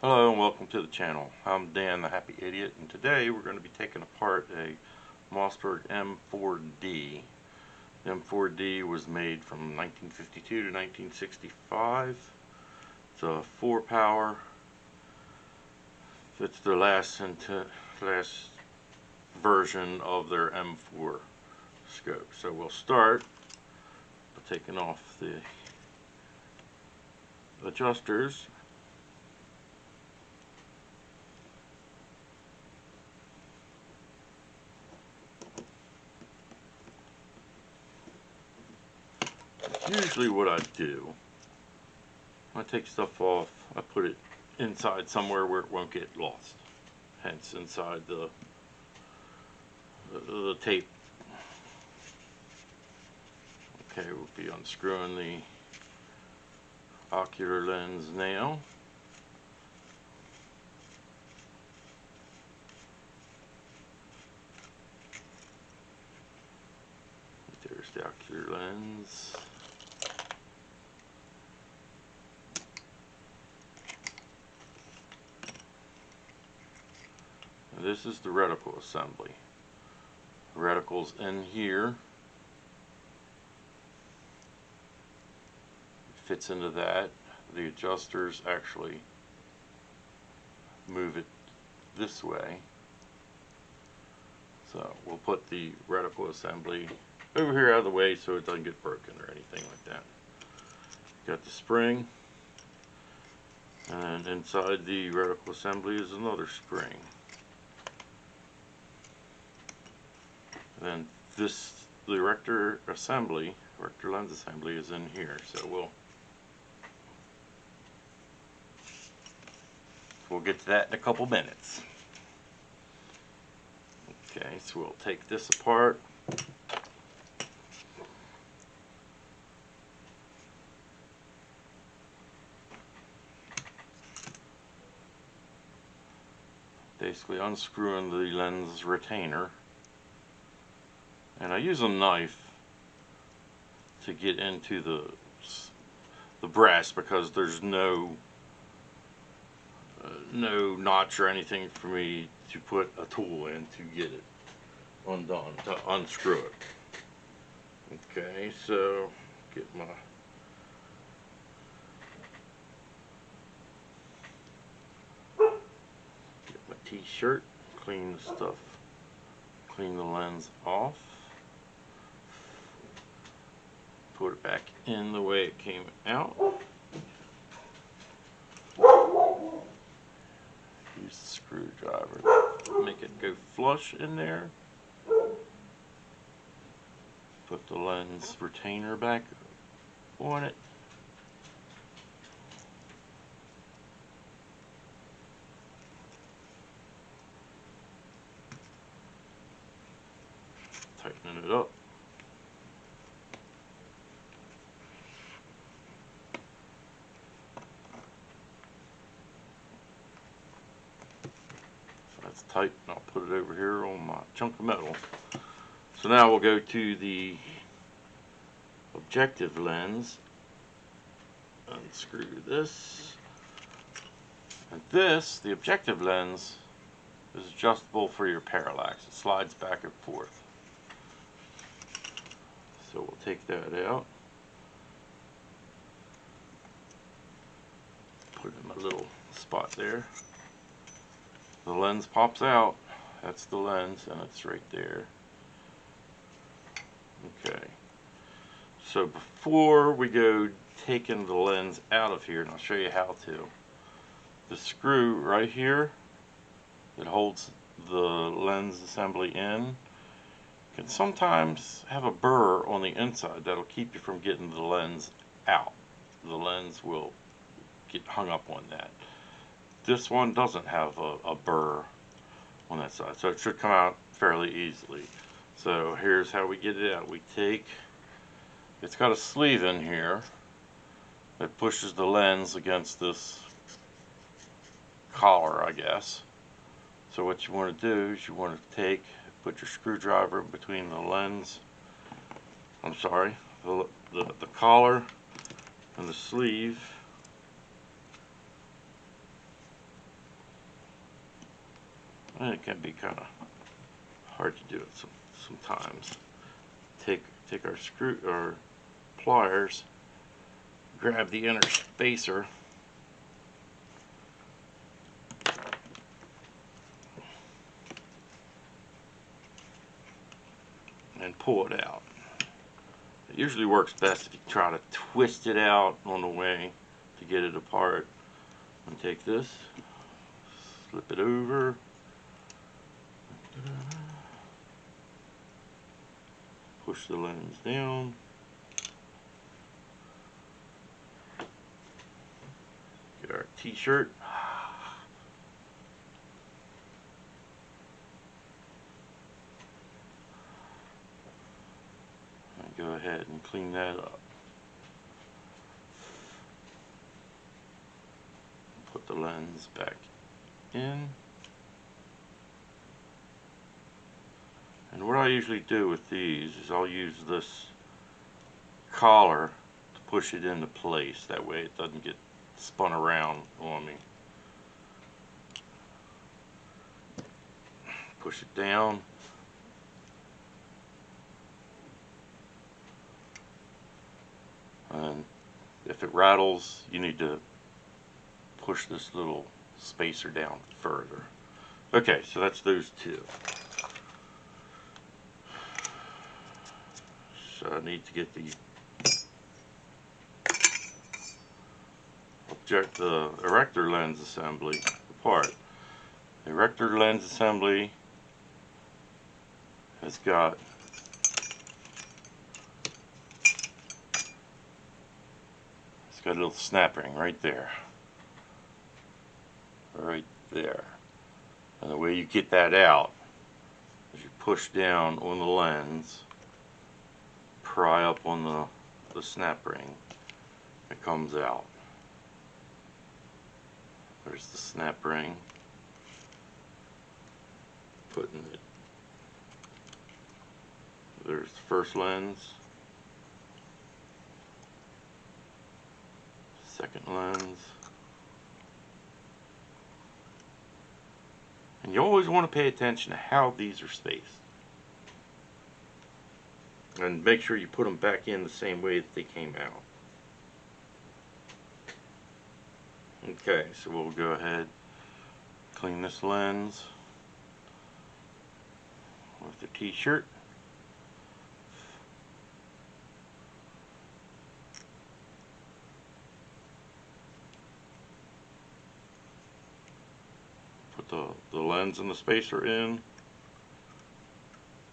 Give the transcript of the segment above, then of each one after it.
Hello and welcome to the channel. I'm Dan the Happy Idiot, and today we're going to be taking apart a Mossberg M4D. The M4D was made from 1952 to 1965. It's a 4-power. It's the last version of their M4 scope. So we'll start by taking off the adjusters. Usually what I do, when I take stuff off, I put it inside somewhere where it won't get lost. Hence inside the tape. Okay, we'll be unscrewing the ocular lens now. There's the ocular lens. Now this is the reticle assembly. The reticle's in here. It fits into that. The adjusters actually move it this way. So we'll put the reticle assembly over here out of the way so it doesn't get broken or anything like that. Got the spring, and inside the reticle assembly is another spring. And then the Erector lens assembly is in here. So we'll get to that in a couple minutes. Okay, so we'll take this apart. Basically unscrewing the lens retainer, and I use a knife to get into the brass because there's no notch or anything for me to put a tool in to get it undone, to unscrew it. Okay, so get my t-shirt, clean the lens off, put it back in the way it came out, use the screwdriver to make it go flush in there, put the lens retainer back on it, tightening it up. So that's tight, and I'll put it over here on my chunk of metal. So now we'll go to the objective lens, unscrew this, and the objective lens, is adjustable for your parallax. It slides back and forth. So we'll take that out, put it in my little spot there. The lens pops out. That's the lens, and it's right there. Okay. So before we go taking the lens out of here, and I'll show you how to, the screw right here that holds the lens assembly in can sometimes have a burr on the inside that'll keep you from getting the lens out. The lens will get hung up on that. This one doesn't have a burr on that side, so it should come out fairly easily. So here's how we get it out. It's got a sleeve in here that pushes the lens against this collar, I guess. So what you want to do is you want to put your screwdriver between the collar and the sleeve, And it can be kind of hard to do it sometimes. Take our pliers, grab the inner spacer, and pull it out. It usually works best if you try to twist it out on the way to get it apart. And take this, slip it over, push the lens down, get our t-shirt, and go ahead and clean that up. Put the lens back in. And what I usually do with these is I'll use this collar to push it into place. That way it doesn't get spun around on me. Push it down. And if it rattles, you need to push this little spacer down further. Okay, so that's those two. So I need to get the Erector lens assembly apart. The Erector lens assembly has got a little snap ring right there. Right there. And the way you get that out is you push down on the lens, pry up on the snap ring, it comes out. There's the snap ring. Putting it. There's the first lens. Second lens. And you always want to pay attention to how these are spaced. And make sure you put them back in the same way that they came out. Okay, so we'll go ahead, clean this lens with the t-shirt. Put the lens and the spacer in.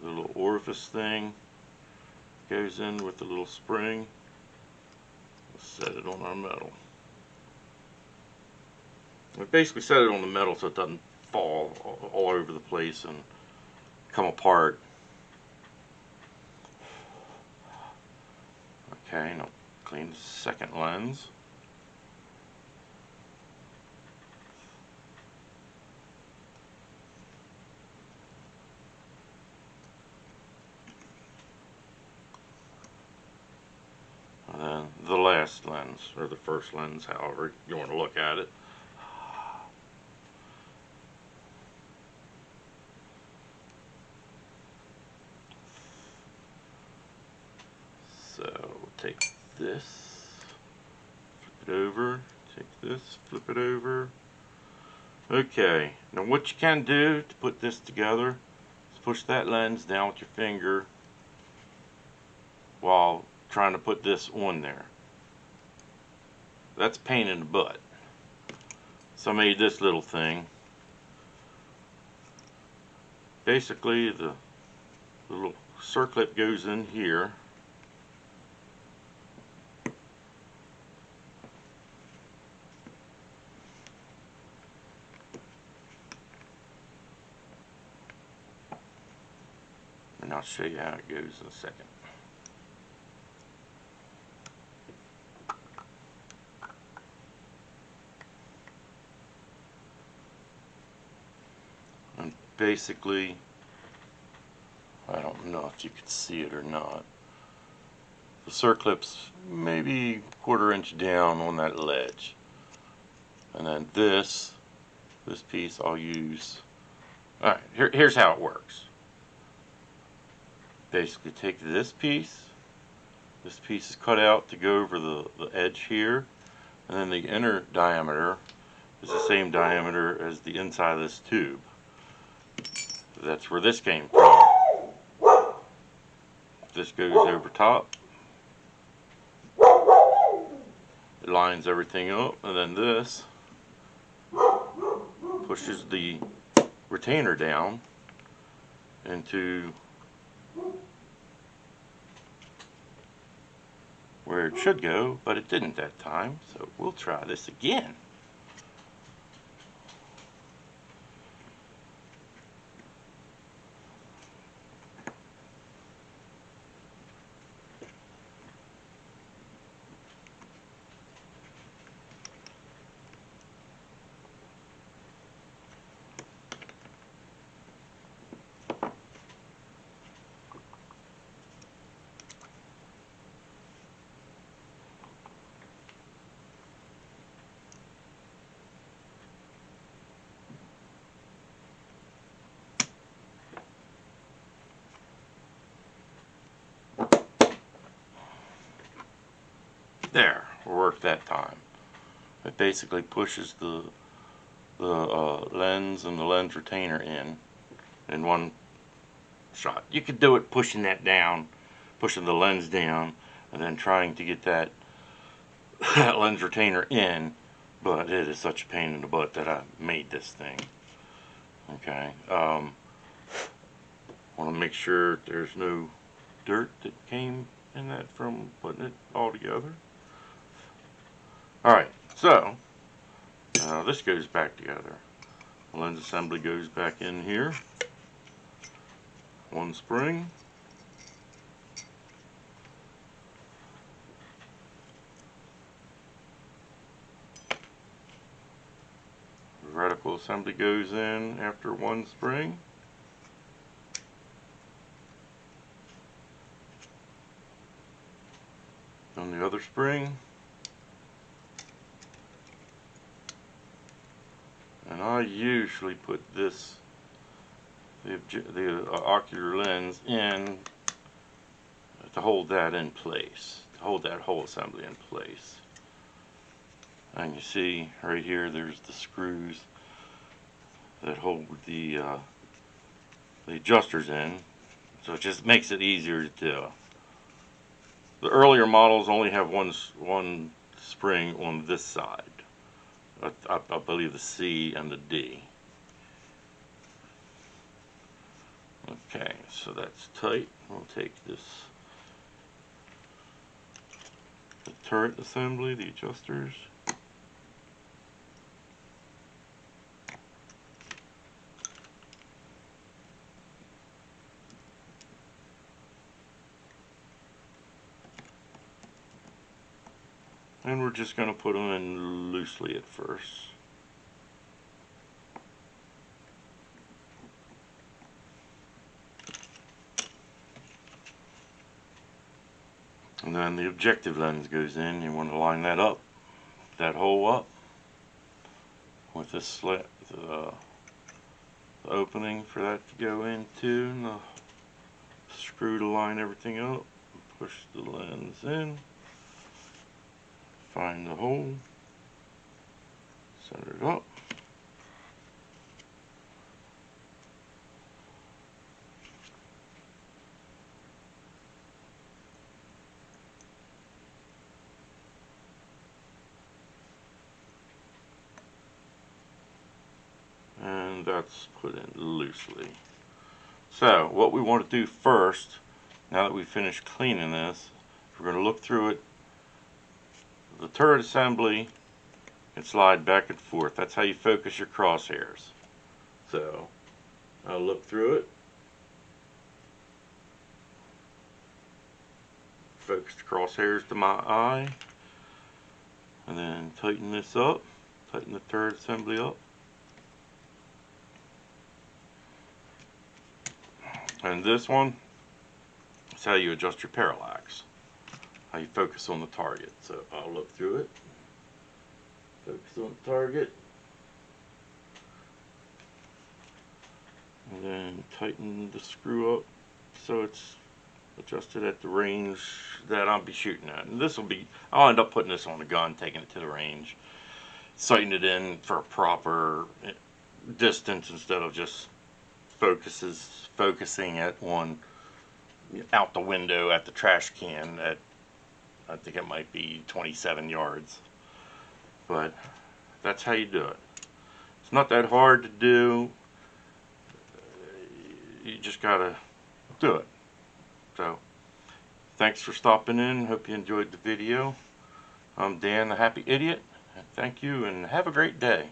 The little orifice thing goes in with the little spring. We'll set it on our metal. We basically set it on the metal so it doesn't fall all over the place and come apart. Okay, now clean the second lens. And then the last lens, or the first lens, however you want to look at it. So we'll take this, flip it over, take this, flip it over. Okay, now what you can do to put this together is push that lens down with your finger while trying to put this on there. That's a pain in the butt. So I made this little thing. Basically the little circlip goes in here. And I'll show you how it goes in a second. And basically, I don't know if you can see it or not, the circlip's maybe a quarter inch down on that ledge. And then this piece I'll use Alright, here's how it works. Basically take this piece is cut out to go over the edge here, and then the inner diameter is the same diameter as the inside of this tube. That's where this came from. This goes over top. It lines everything up, and then this pushes the retainer down into where it should go, but it didn't that time, so we'll try this again. There, it worked that time. It basically pushes the lens and the lens retainer in one shot. You could do it pushing that down, pushing the lens down, and then trying to get that lens retainer in, but it is such a pain in the butt that I made this thing. Okay, want to make sure there's no dirt that came in that from putting it all together. Alright, so this goes back together. The lens assembly goes back in here. One spring. The reticle assembly goes in after one spring. On the other spring. And I usually put this, the ocular lens in to hold that in place, to hold that whole assembly in place. And you see right here, there's the screws that hold the adjusters in, so it just makes it easier to do. The earlier models only have one spring on this side. I believe the C and the D. Okay, so that's tight. We'll take this, the turret assembly, the adjusters. And we're just going to put them in loosely at first. And then the objective lens goes in. You want to line that up, that hole up, with this slit, the opening for that to go into, and the screw to line everything up. Push the lens in. Find the hole, set it up, and that's put in loosely. So what we want to do first, now that we've finished cleaning this, we're going to look through it. The turret assembly can slide back and forth. That's how you focus your crosshairs. So I'll look through it, focus the crosshairs to my eye, and then tighten this up, tighten the turret assembly up. And this one is how you adjust your parallax, how you focus on the target. So I'll look through it, focus on the target, and then tighten the screw up so it's adjusted at the range that I'll be shooting at. And this will be, I'll end up putting this on the gun, taking it to the range, sighting it in for a proper distance instead of just focusing it on out the window at the trash can at, I think it might be 27 yards. But that's how you do it. It's not that hard to do. You just gotta do it. So, thanks for stopping in. Hope you enjoyed the video. I'm Dan, the Happy Idiot. Thank you and have a great day.